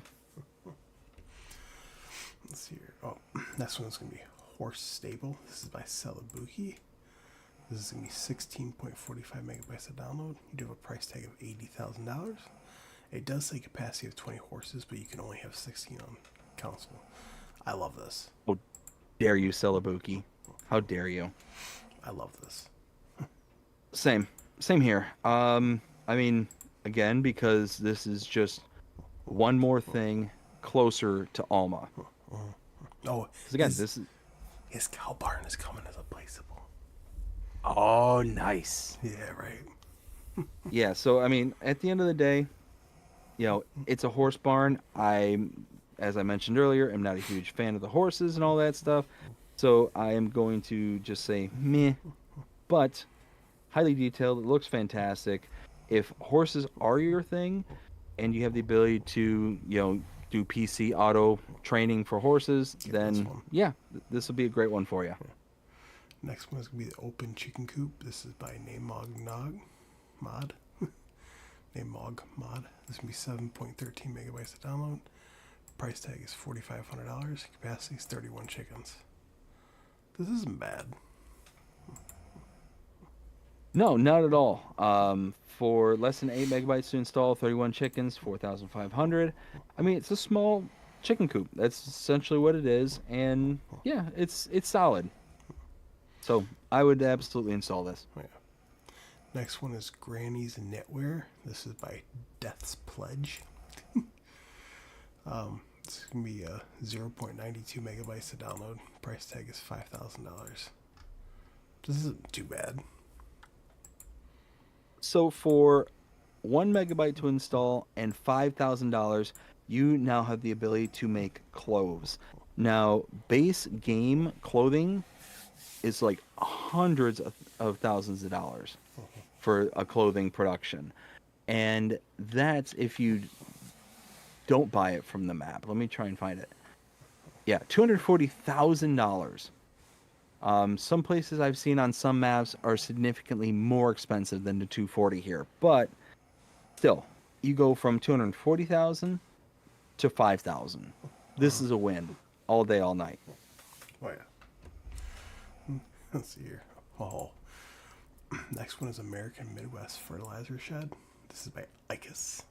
Let's see here. Oh, next one's going to be Horse Stable. This is by Celebuki. This is going to be 16.45 megabytes to download. You do have a price tag of $80,000. It does say capacity of 20 horses, but you can only have 16 on console. I love this. How dare you, Celebuki? How dare you? I love this. Same, same here. I mean, again, because this is just one more thing closer to Alma. Oh, Because again, this is his cow barn is coming as a placeable. oh nice. Yeah, right. Yeah, so I mean, at the end of the day, it's a horse barn. As I mentioned earlier, am not a huge fan of the horses and all that stuff. So I am going to just say meh, but highly detailed. It looks fantastic. If horses are your thing and you have the ability to, do PC auto training for horses, Get this then one. yeah, this will be a great one for you. Next one is going to be the Open Chicken Coop. This is by Namog Nog Mod. Namog Mod. This is going to be 7.13 megabytes to download. Price tag is $4,500. Capacity is 31 chickens. This isn't bad. No, not at all. For less than 8 megabytes to install, 31 chickens, 4,500. I mean, it's a small chicken coop. That's essentially what it is, and yeah, it's solid. So I would absolutely install this. Oh, yeah. Next one is Granny's Knitwear. This is by Death's Pledge. It's going to be 0.92 megabytes to download. Price tag is $5,000. This isn't too bad. So for 1 megabyte to install and $5,000, you now have the ability to make clothes. Now, base game clothing is like hundreds of thousands of dollars for a clothing production. And that's if you don't buy it from the map. Let me try and find it. Yeah, $240,000. Some places I've seen on some maps are significantly more expensive than the 240 here, but still, you go from 240,000 to 5,000. This is a win all day, all night. Oh, yeah. Let's see here. Oh. Next one is American Midwest Fertilizer Shed. This is by Icus.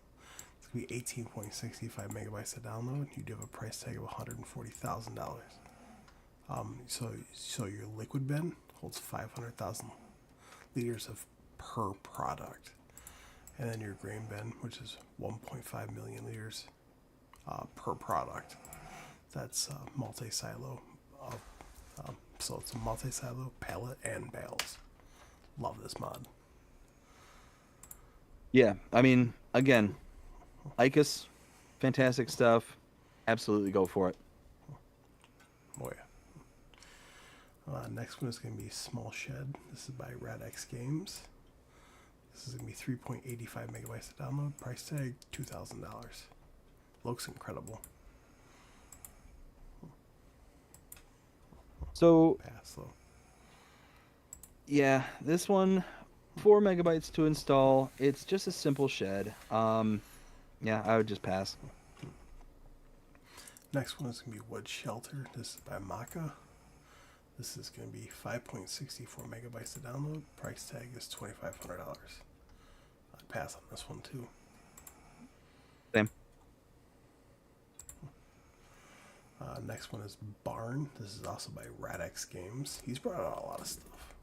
It's going to be 18.65 megabytes to download. You do have a price tag of $140,000. So your liquid bin holds 500,000 liters of per product, and then your grain bin, which is 1.5 million liters per product. That's multi-silo. So it's a multi-silo pallet and bales. Love this mod. Yeah, I mean, again, Icus, fantastic stuff. Absolutely go for it. Oh yeah. Next one is going to be Small Shed. This is by Radx Games. This is going to be 3.85 megabytes to download. Price tag $2,000. Looks incredible. So, Pass though. yeah, this one, 4 megabytes to install. It's just a simple shed. Yeah, I would just pass. Next one is going to be Wood Shelter. This is by Maka. This is going to be 5.64 megabytes to download. Price tag is $2,500. I'd pass on this one too. Same. Next one is Barn. This is also by Radx Games. He's brought out a lot of stuff.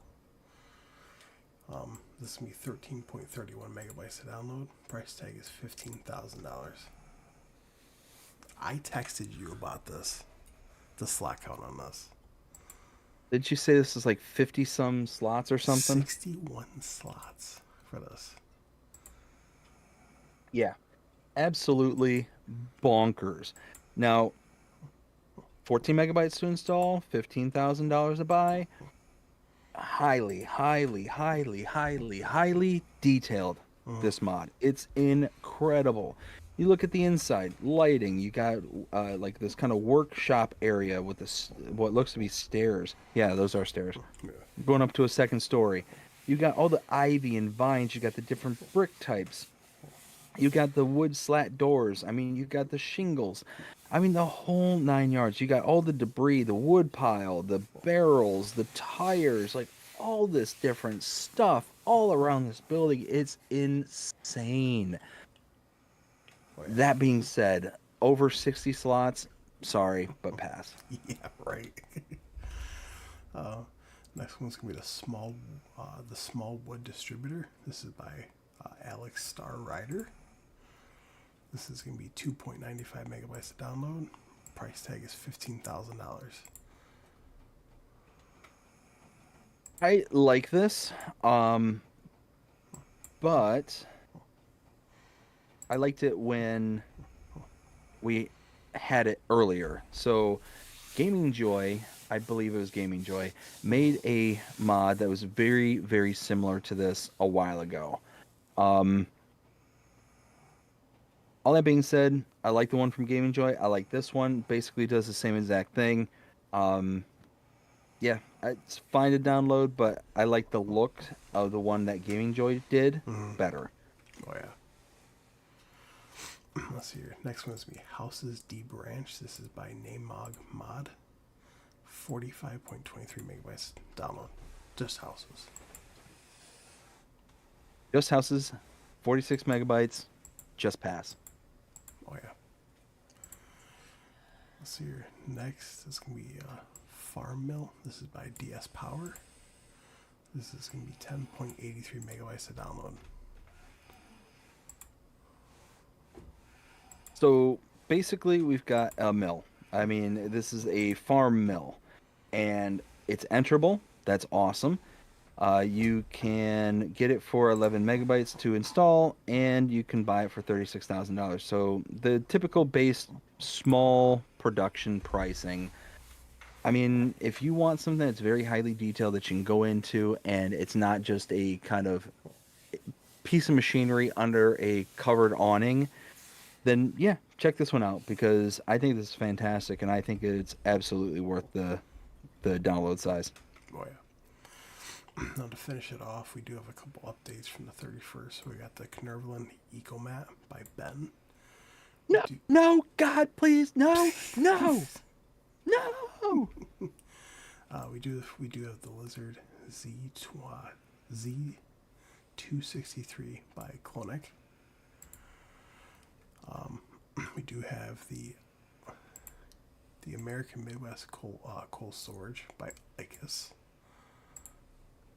This is going to be 13.31 megabytes to download. Price tag is $15,000. I texted you about this. The slot count on this. Did you say this is like 50 some slots or something? 61 slots for this. Yeah, absolutely bonkers. Now, 14 megabytes to install, $15,000 to buy. Highly, highly, highly, highly, highly detailed, this mod. It's incredible. You look at the inside, lighting. You got like this kind of workshop area with this what looks to be stairs. Yeah, those are stairs. Yeah. Going up to a second story. You got all the ivy and vines. You got the different brick types. You got the wood slat doors. I mean, you got the shingles. I mean, the whole 9 yards. You got all the debris, the wood pile, the barrels, the tires, like all this different stuff all around this building. It's insane. Oh That being said, over 60 slots, sorry, but pass. yeah, yeah, right. uh, Next one's gonna be the small wood distributor. This is by Alex Star Rider. This is gonna be 2.95 megabytes to download. Price tag is $15,000. I like this, um, but I liked it when we had it earlier. So, Gaming Joy, I believe it was Gaming Joy, made a mod that was very, very similar to this a while ago. Um, all that being said, I like the one from Gaming Joy. I like this one. Basically, does the same exact thing. Um, yeah, it's fine to download, but I like the look of the one that Gaming Joy did Mm-hmm. better. Oh yeah. Let's see here. Next one's gonna be Houses D Branch. This is by Namog Mod. 45.23 megabytes download. Just houses. Just houses, 46 megabytes, just pass. Oh yeah. Let's see here. Next is gonna be Farm Mill. This is by DS Power. This is gonna be 10.83 megabytes to download. So basically, we've got a mill. I mean, this is a farm mill, and it's enterable. That's awesome. You can get it for 11 megabytes to install, and you can buy it for $36,000. So the typical base small production pricing. I mean, if you want something that's very highly detailed that you can go into, and it's not just a kind of piece of machinery under a covered awning, then yeah, check this one out because I think this is fantastic, and I think it's absolutely worth the download size. Oh yeah. Now to finish it off, we do have a couple updates from the 31st. So we got the Knervlin Ecomat by Ben. We No, do no, God, please, no, no, no. we do have the Lizard Z263 by Clonic. We do have the American Midwest Coal Storage by Icus.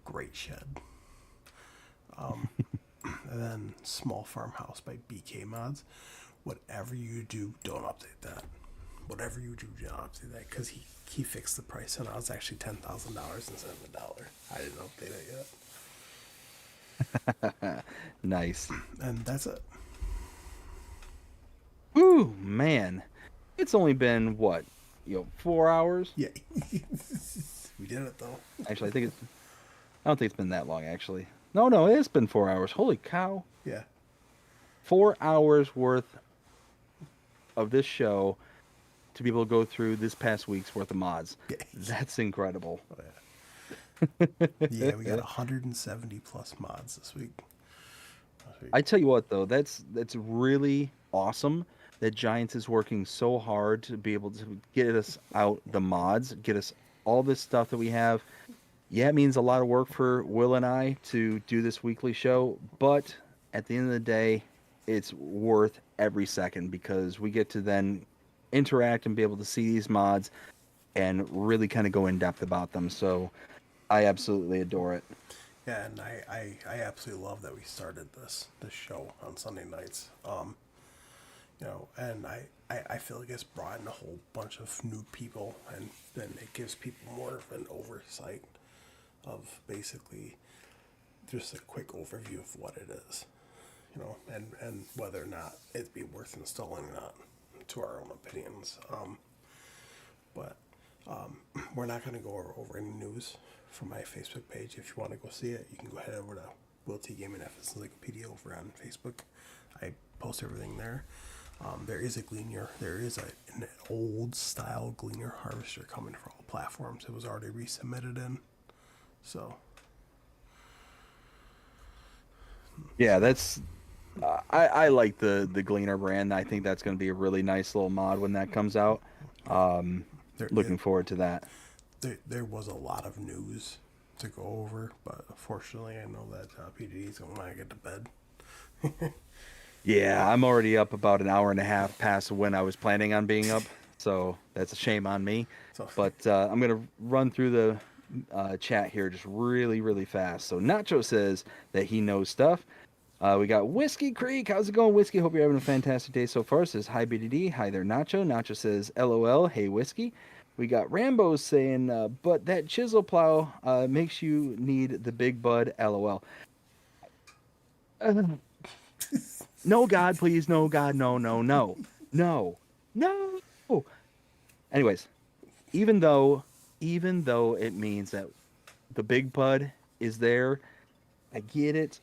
Great shed. And then Small Farmhouse by BK Mods. Whatever you do, don't update that. Whatever you do, don't update that because he fixed the price and I was actually $10,000 instead of $1. I didn't update it yet. Nice. And that's it. Ooh, man, it's only been what, 4 hours? Yeah, we did it though. Actually, I don't think it's been that long. Actually, no, it's been 4 hours. Holy cow! Yeah. 4 hours worth of this show to be able to go through this past week's worth of mods. Yeah. That's incredible. Oh, yeah, we got 170 plus mods this week. I tell you what, though, that's really awesome that Giants is working so hard to be able to get us out the mods, get us all this stuff that we have. Yeah, it means a lot of work for Will and I to do this weekly show, but at the end of the day, it's worth every second because we get to then interact and be able to see these mods and really kind of go in depth about them. So I absolutely adore it. Yeah, and I absolutely love that we started this show on Sunday nights. And I feel like it's brought in a whole bunch of new people, and then it gives people more of an oversight of basically just a quick overview of what it is, and whether or not it'd be worth installing or not, to our own opinions. But we're not going to go over any news from my Facebook page. If you want to go see it, you can go ahead over to Will T Gaming F Encyclopedia over on Facebook. I post everything there. There is an old style Gleaner harvester coming for all platforms. It was already resubmitted in, so Yeah, that's I like the Gleaner brand. I think that's going to be a really nice little mod when that comes out. Um, There, it, Looking forward to that. there was a lot of news to go over, but unfortunately, I know that PDD is going to want to get to bed. Yeah, I'm already up about an hour and a half past when I was planning on being up, so that's a shame on me. So, But I'm gonna run through the chat here just really, really fast. So Nacho says that he knows stuff. We got Whiskey Creek. How's it going, Whiskey? Hope you're having a fantastic day so far. Says hi, BDD. Hi there, Nacho. Nacho says LOL. Hey, Whiskey. We got Rambo saying, but that chisel plow makes you need the big bud. LOL. No, God, please. No, God, no, no, no, no, no. Anyways, even though, even though it means that the big bud is there, I get it.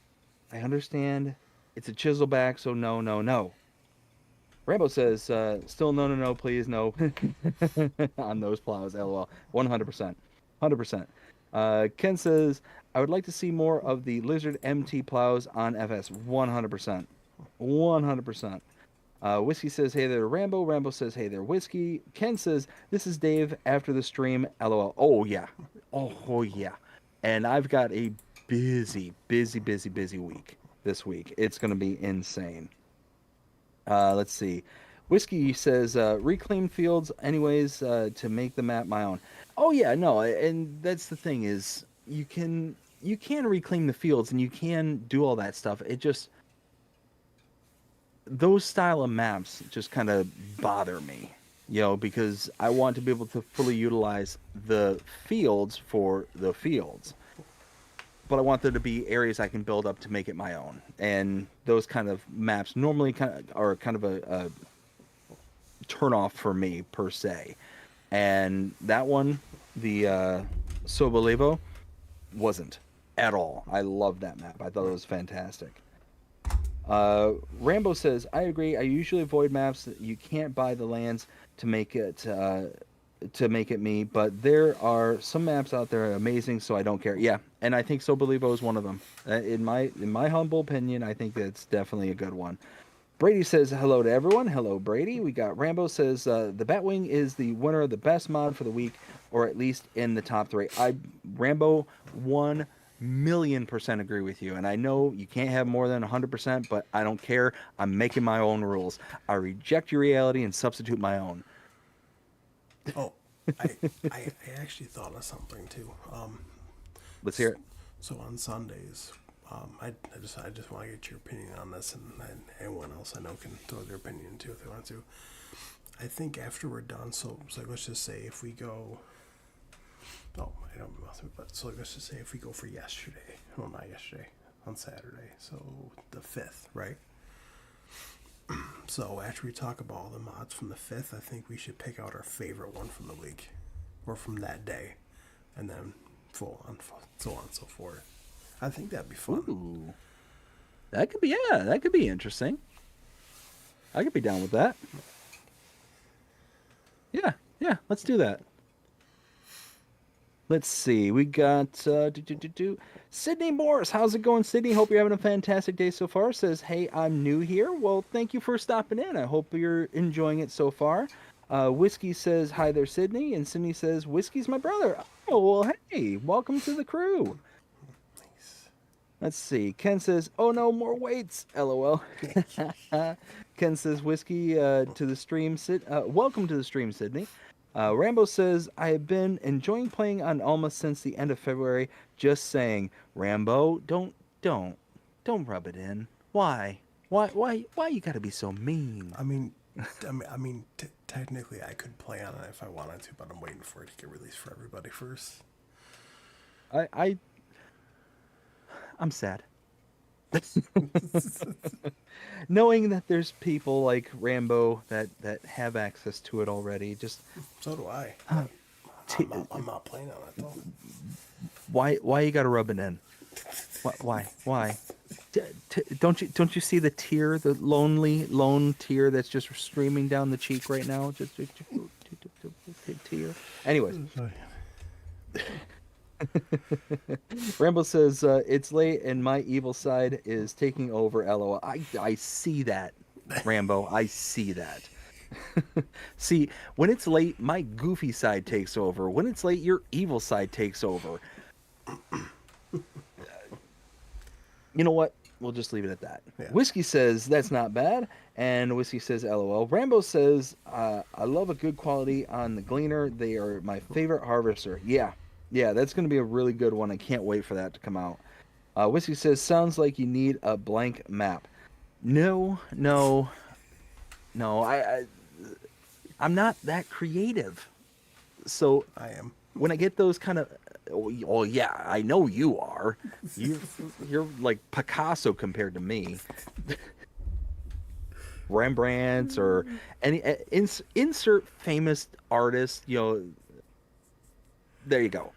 I understand. It's a chiselback, so no, no, no. Rambo says, still no, no, no, please, no. On those plows, lol. 100%. 100%. Ken says, I would like to see more of the Lizard MT plows on FS. 100%. 100%. Whiskey says, hey there, Rambo. Rambo says, hey there, Whiskey. Ken says, this is Dave after the stream. LOL. Oh, yeah. Oh, yeah. And I've got a busy week this week. It's going to be insane. Let's see. Whiskey says, reclaim fields anyways to make the map my own. Oh, yeah, no. And that's the thing is you can reclaim the fields and you can do all that stuff. It just those style of maps just kind of bother me, because I want to be able to fully utilize the fields for the fields, but I want there to be areas I can build up to make it my own. And those kind of maps normally are kind of a turn off for me per se. And that one, the Sobolivo, wasn't at all. I loved that map. I thought it was fantastic. Rambo says, I agree. I usually avoid maps that you can't buy the lands to make it me, but there are some maps out there amazing, so I don't care. Yeah, and I think So Belivo is one of them. In my humble opinion, I think that's definitely a good one. Brady says hello to everyone. Hello, Brady. We got Rambo says the Batwing is the winner of the best mod for the week, or at least in the top three. Rambo 1,000,000% agree with you, and I know you can't have more than 100%, but I don't care. I'm making my own rules. I reject your reality and substitute my own. oh, I actually thought of something too. Let's hear it. So on Sundays, I just want to get your opinion on this, and anyone else I know can throw their opinion too if they want to. I think after we're done, so let's just say if we go. Oh, I don't know, but so let's just say if we go for yesterday, well, not yesterday, on Saturday, so the 5th, right? So after we talk about all the mods from the 5th, I think we should pick out our favorite one from the week, or from that day, and then so on and so forth. I think that'd be fun. Ooh, that could be interesting. I could be down with that. Yeah, yeah, let's do that. Let's see. We got Sydney Morris. How's it going, Sydney? Hope you're having a fantastic day so far. Says, hey, I'm new here. Well, thank you for stopping in. I hope you're enjoying it so far. Whiskey says, hi there, Sydney. And Sydney says, Whiskey's my brother. Oh, well, hey, welcome to the crew. Nice. Let's see. Ken says, oh no, more weights. LOL. Ken says, Whiskey to the stream. Welcome to the stream, Sydney. Rambo says, I have been enjoying playing on Alma since the end of February. Just saying, Rambo, don't rub it in. Why? Why you gotta be so mean? Technically, I could play on it if I wanted to, but I'm waiting for it to get released for everybody first. I I'm sad. Knowing that there's people like Rambo that have access to it already, just So do I. t- I'm not playing on it though. why you gotta rub it in? Why? Don't you see the tear, the lone tear that's just streaming down the cheek right now? Just tear. Anyways, Rambo says it's late and my evil side is taking over. LOL. I see that, Rambo. I see that. See, when it's late, my goofy side takes over. When it's late, your evil side takes over. You know what? We'll just leave it at that. Yeah. Whiskey says that's not bad, and Whiskey says LOL. Rambo says I love a good quality on the Gleaner. They are my favorite harvester. Yeah, yeah, that's going to be a really good one. I can't wait for that to come out. Whiskey says sounds like you need a blank map. No, no, no. I'm not that creative. So I am. when I get those kind of, oh yeah, I know you are. You you're like Picasso compared to me. Rembrandts or any insert famous artist. There you go.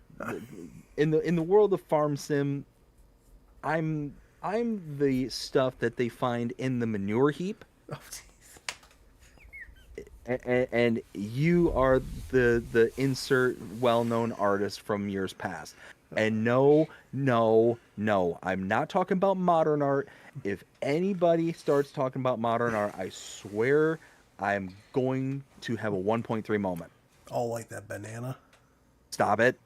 In the world of farm sim, I'm the stuff that they find in the manure heap, Oh, jeez. and you are the insert well-known artist from years past. And no, no, no, I'm not talking about modern art. If anybody starts talking about modern art, I swear I'm going to have a 1.3 moment. All like that banana. Stop it.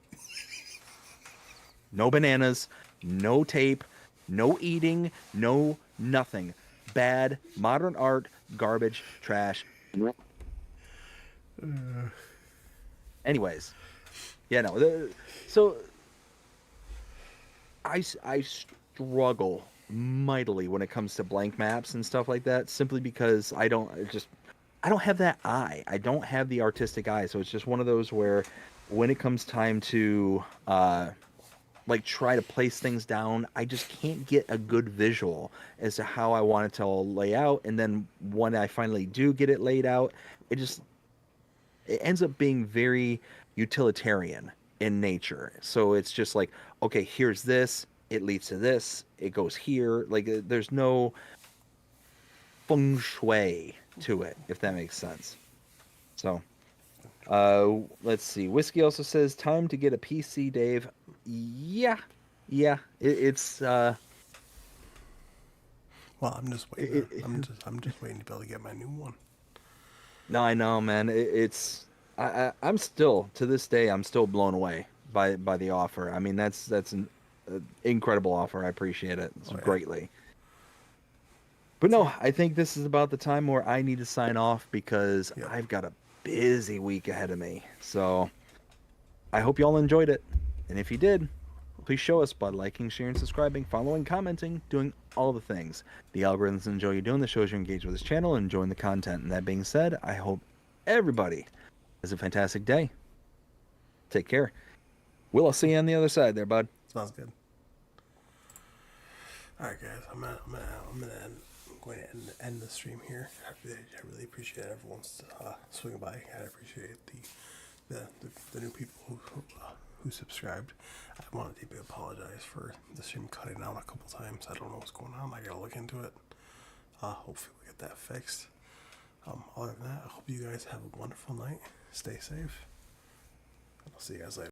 No bananas, no tape, no eating, no nothing. Bad modern art, garbage, trash. Anyways, yeah, no. So I struggle mightily when it comes to blank maps and stuff like that, simply because I don't have that eye. I don't have the artistic eye. So it's just one of those where when it comes time to like try to place things down, I just can't get a good visual as to how I want it to all lay out. And then when I finally do get it laid out, it ends up being very utilitarian in nature. So it's just like, okay, here's this, it leads to this, it goes here. Like there's no feng shui to it, if that makes sense. So, let's see. Whiskey also says time to get a PC, Dave. Yeah, yeah. It's Well, I'm just waiting. it, it, I'm just waiting to be able to get my new one. no, I know, man. It's I'm still to this day I'm still blown away by the offer. I mean, that's an incredible offer. I appreciate it Oh yeah. greatly. But no, I think this is about the time where I need to sign off because Yep. I've got a busy week ahead of me. So I hope you all enjoyed it. And if you did, please show us by liking, sharing, subscribing, following, commenting, doing all the things. The algorithms enjoy you doing the shows you engage with this channel and enjoying the content. And that being said, I hope everybody has a fantastic day. Take care. Will I see you on the other side there, bud? Sounds good. All right, guys. I'm going to end the stream here. I really appreciate everyone's swinging by. I appreciate the new people who subscribed. I wanted to apologize for the stream cutting out a couple times. I don't know what's going on. I gotta look into it. Hopefully we get that fixed. Other than that, I hope you guys have a wonderful night. Stay safe. I'll see you guys later.